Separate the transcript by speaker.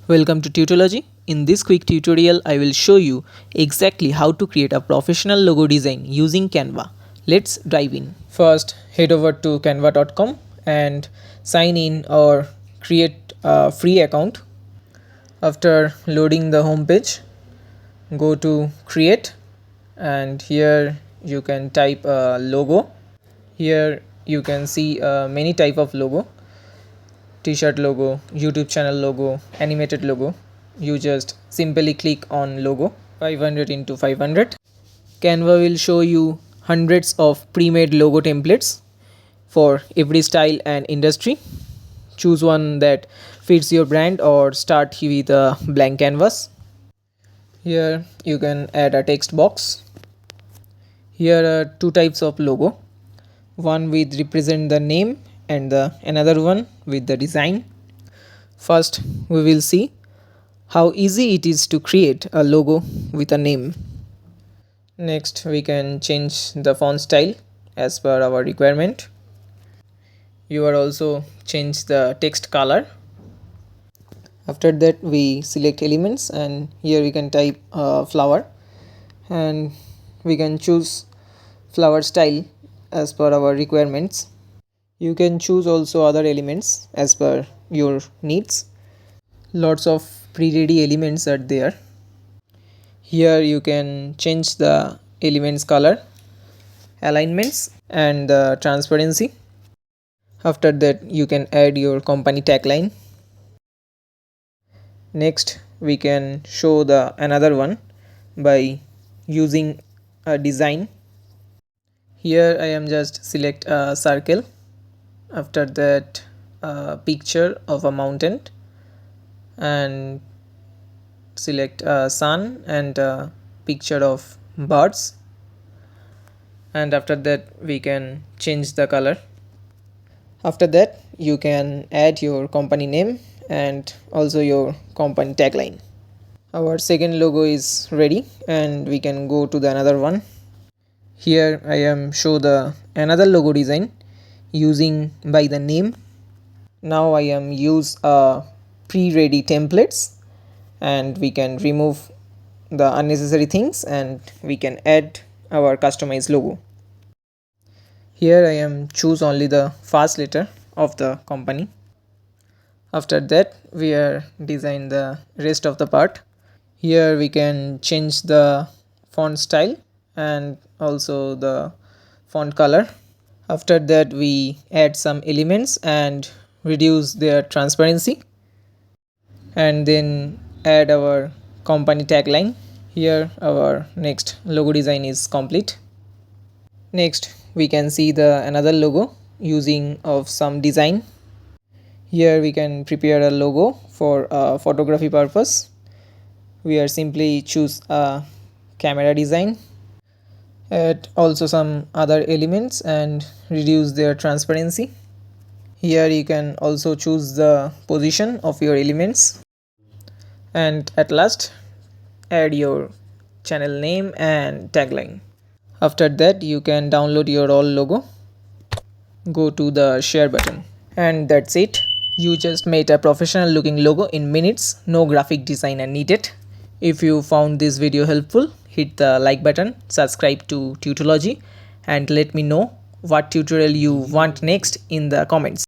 Speaker 1: Welcome to Tutology. In this quick tutorial, I will show you exactly how to create a professional logo design using Canva. Let's dive in. First, head over to canva.com and sign in or create a free account. After loading the home page, go to create and here you can type a logo. Here you can see many type of logo. T-shirt logo, YouTube channel logo, animated logo. You just simply click on logo 500 into 500. Canva will show you hundreds of pre-made logo templates for every style and industry. Choose one that fits your brand or start with a blank canvas. Here you can add a text box. Here are two types of logo. One with represent the name and the another one with the design. First we will see how easy it is to create a logo with a name. Next we can change the font style as per our requirement. You are also change the text color. After that we select elements and here we can type flower and we can choose flower style as per our requirements. You can choose also other elements as per your needs. Lots of pre-ready elements are there. Here you can change the elements color, alignments and the transparency. After that you can add your company tagline. Next we can show the another one by using a design. Here I am just select a circle. After that a picture of a mountain and select a sun and a picture of birds, and after that we can change the color. After that you can add your company name and also your company tagline. Our second logo is ready and we can go to the another one. Here I am show the another logo design using by the name. Now I am use pre-ready templates and we can remove the unnecessary things and we can add our customized logo. Here I am choose only the first letter of the company. After that we are design the rest of the part. Here we can change the font style and also the font color. After that we add some elements and reduce their transparency and then add our company tagline. Here our next logo design is complete. Next we can see the another logo using of some design. Here we can prepare a logo for photography purpose. We are simply choose a camera design, add also some other elements and reduce their transparency. Here you can also choose the position of your elements and at last add your channel name and tagline. After that you can download your all logo, go to the share button, and that's it. You just made a professional looking logo in minutes. No graphic designer needed. If you found this video helpful, hit the like button, subscribe to Tutology and let me know what tutorial you want next in the comments.